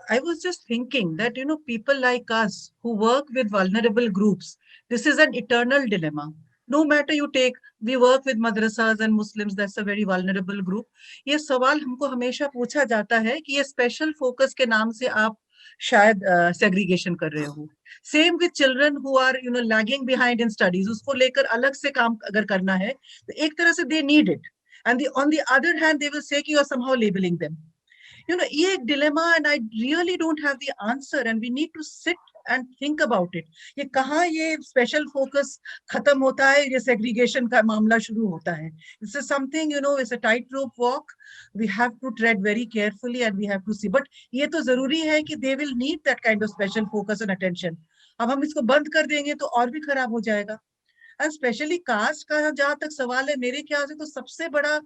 I was just thinking that, people like us who work with vulnerable groups, this is an eternal dilemma. No matter you take, we work with madrasas and Muslims, that's a very vulnerable group. ये सवाल हमको हमेशा पूछा जाता है कि ये special focus के नाम से आप शायद सेग्रीगेशन कर रहे हो. Same with children who are lagging behind in studies, उसको लेकर अलग से काम अगर करना है तो एक तरह से they need it, and on the other hand they will say कि you are somehow labelling them. ये एक dilemma, and I really don't have the answer, and we need to sit and think about it. ये कहाँ ये special focus खत्म होता है, ये सेग्रीगेशन का मामला शुरू होता है. This is something, it's a tightrope walk. We have to tread very carefully and we have to see. But ये तो जरूरी है कि they will need that kind of special focus and attention. अब हम इसको बंद कर देंगे तो और भी खराब हो जाएगा. एंड स्पेशली कास्ट का जहां तक सवाल है, मेरे ख्याल से तो सबसे बड़ा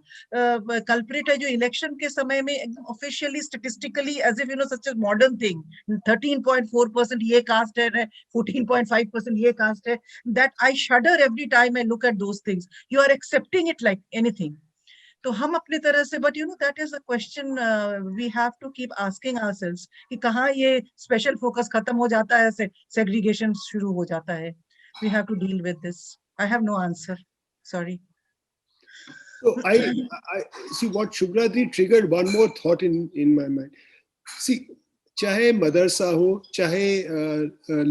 कल्प्रिट है जो इलेक्शन के समय में एकदम officially statistically as if such a modern thing 13.4% ये कास्ट है, 14.5% ये कास्ट है. That I shudder every time I look at those things. You are accepting it like anything. तो हम अपनी तरह से, but that is a question we have to keep asking ourselves कि कहाँ ये स्पेशल फोकस खत्म हो जाता है, सेग्रीगेशन शुरू हो जाता है. We have to deal with this. I have no answer. Sorry. So I see what Shubhra triggered one more thought in my mind. See, चाहे मदरसा हो, चाहे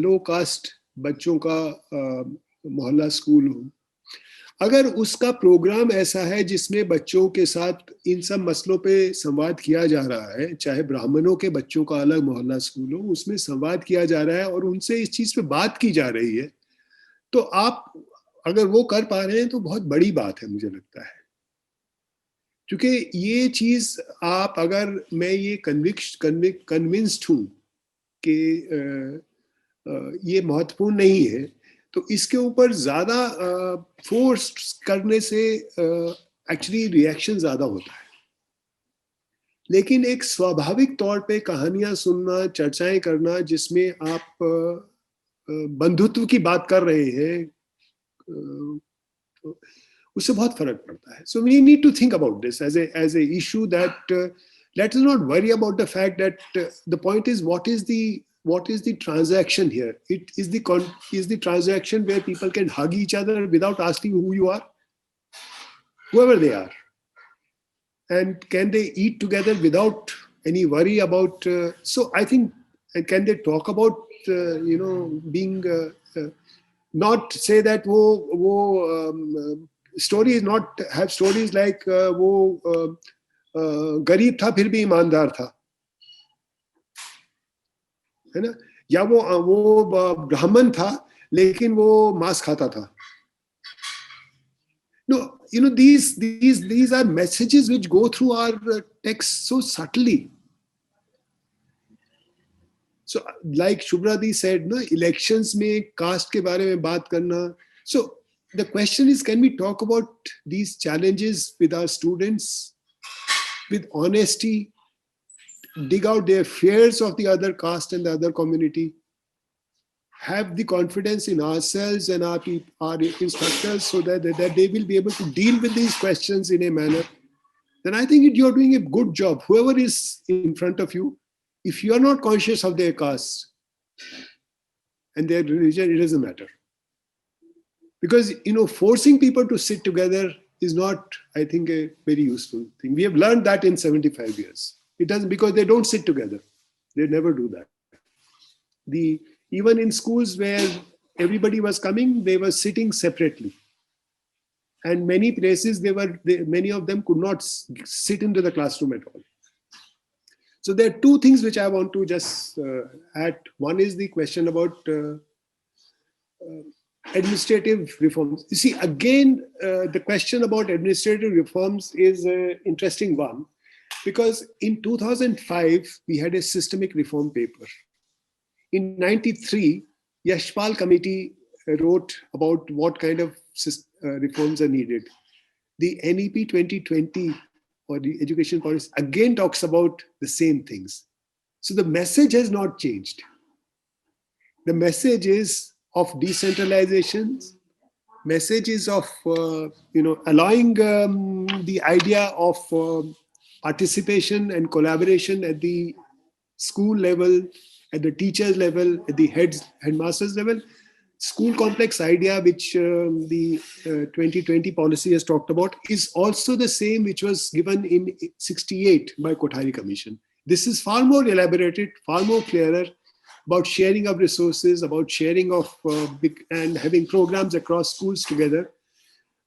लो कास्ट बच्चों का मोहल्ला स्कूल हो, अगर उसका प्रोग्राम ऐसा है जिसमें बच्चों के साथ इन सब मसलों पे संवाद किया जा रहा है, चाहे ब्राह्मणों के बच्चों का अलग मोहल्ला स्कूल हो, उसमें संवाद किया जा रहा है और उनसे इस चीज पे बात की जा रही है, तो आप अगर वो कर पा रहे हैं तो बहुत बड़ी बात है, मुझे लगता है. क्योंकि ये चीज आप, अगर मैं ये कन्विंस्ड हूं कि ये महत्वपूर्ण नहीं है, तो इसके ऊपर ज्यादा फोर्स करने से एक्चुअली रिएक्शन ज्यादा होता है. लेकिन एक स्वाभाविक तौर पे कहानियां सुनना, चर्चाएं करना, जिसमें आप बंधुत्व की बात कर रहे हैं, उससे बहुत फर्क पड़ता है. So we need to think about this as a issue that let us not worry about the fact that the point is what is the transaction here. It is the transaction where people can hug each other without asking who you are, whoever they are, and can they eat together without any worry about so I think, and can they talk about being not say that wo stories, not have stories like wo गरीब था फिर भी ईमानदार था, है ना, या वो ब्राह्मण था लेकिन वो मांस खाता था. No, these are messages which go through our text so subtly. So like Shubhra said, no, elections में caste के बारे में बात करना. So the question is, can we talk about these challenges with our students with honesty, dig out their fears of the other caste and the other community, have the confidence in ourselves and our instructors so that they will be able to deal with these questions in a manner. Then I think you're doing a good job. Whoever is in front of you, if you are not conscious of their caste and their religion, it doesn't matter. Because, forcing people to sit together is not, I think, a very useful thing. We have learned that in 75 years. It doesn't, because they don't sit together. They never do that. Even in schools where everybody was coming, they were sitting separately. and many places many of them could not sit into the classroom at all. So there are two things which I want to just add. One is the question about administrative reforms. You see, again, the question about administrative reforms is an interesting one, because in 2005, we had a systemic reform paper. In 93, Yashpal Committee wrote about what kind of reforms are needed. The NEP 2020, or the education policy, again talks about the same things. So the message has not changed. The message is of decentralization, messages of allowing the idea of participation and collaboration at the school level, at the teachers level, at the headmasters level. School complex idea, which the 2020 policy has talked about, is also the same which was given in 68 by Kothari Commission. This is far more elaborated, far more clearer, about sharing of resources, about sharing of and having programs across schools together.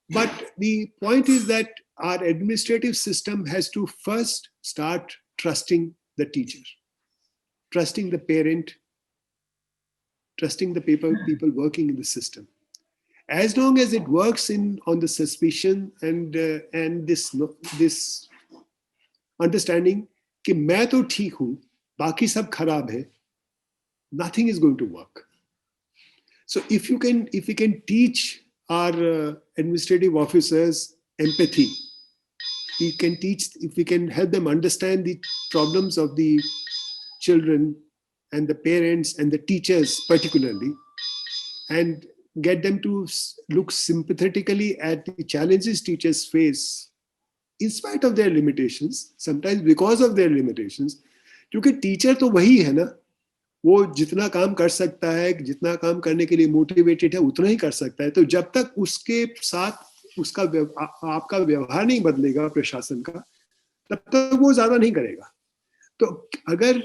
But the point is that our administrative system has to first start trusting the teacher, trusting the parent, trusting the people working in the system. As long as it works on the suspicion and this understanding कि मैं तो ठीक हूँ, बाकी सब खराब है, nothing is going to work. So if we can teach our administrative officers empathy, if we can help them understand the problems of the children and the parents and the teachers particularly, and get them to look sympathetically at the challenges teachers face in spite of their limitations, sometimes because of their limitations, क्योंकि teacher तो वही है ना, वो जितना काम कर सकता है, जितना काम करने के लिए मोटिवेटेड है, उतना ही कर सकता है. तो जब तक उसके साथ उसका आपका व्यवहार नहीं बदलेगा प्रशासन का, तब तक वो ज्यादा नहीं करेगा. तो अगर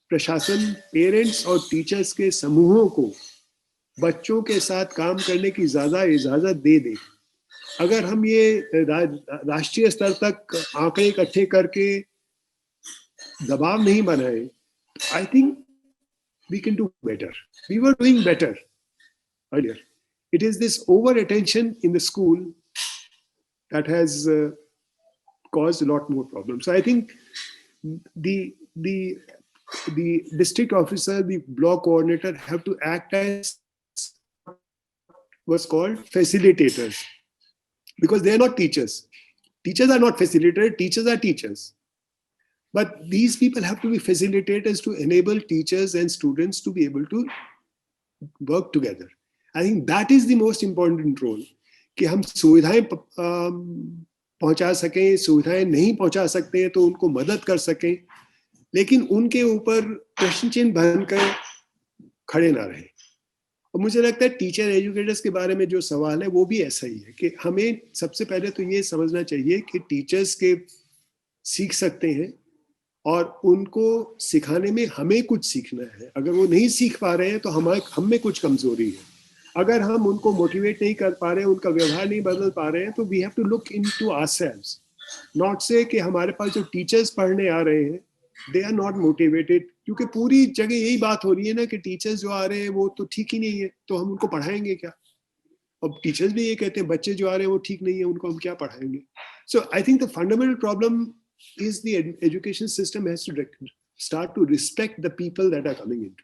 प्रशासन पेरेंट्स और टीचर्स के समूहों को बच्चों के साथ काम करने की ज्यादा इजाजत दे दे, अगर हम ये राष्ट्रीय स्तर तक आंकड़े इकट्ठे करके दबाव नहीं बनाए, I think we can do better. We were doing better earlier. It is this over attention in the school that has caused a lot more problems. So I think the district officer, the block coordinator have to act as what's called facilitators, because they are not teachers. Teachers are not facilitators, teachers are teachers. But these people have to be facilitators to enable teachers and students to be able to work together. I think that is the most important role, कि हम सुविधाएं पहुंचा सकें, सुविधाएं नहीं पहुंचा सकते हैं तो उनको मदद कर सकें, लेकिन उनके ऊपर प्रश्न चिन्ह बनकर खड़े ना रहें. और मुझे लगता है टीचर एजुकेटर्स के बारे में जो सवाल है वो भी ऐसा ही है कि हमें सबसे पहले तो ये समझना चाहिए कि टीचर्स के सीख सकते हैं और उनको सिखाने में हमें कुछ सीखना है. अगर वो नहीं सीख पा रहे हैं तो हम में कुछ कमजोरी है. अगर हम उनको मोटिवेट नहीं कर पा रहे हैं, उनका व्यवहार नहीं बदल पा रहे हैं, तो we have to look into ourselves, not say कि हमारे पास जो टीचर्स पढ़ने आ रहे हैं दे आर नॉट मोटिवेटेड, क्योंकि पूरी जगह यही बात हो रही है ना कि टीचर्स जो आ रहे हैं वो तो ठीक ही नहीं है, तो हम उनको पढ़ाएंगे क्या. अब टीचर्स भी ये कहते हैं बच्चे जो आ रहे हैं वो ठीक नहीं है, उनको हम क्या पढ़ाएंगे. So I think the fundamental problem is the education system has to start to respect the people that are coming into.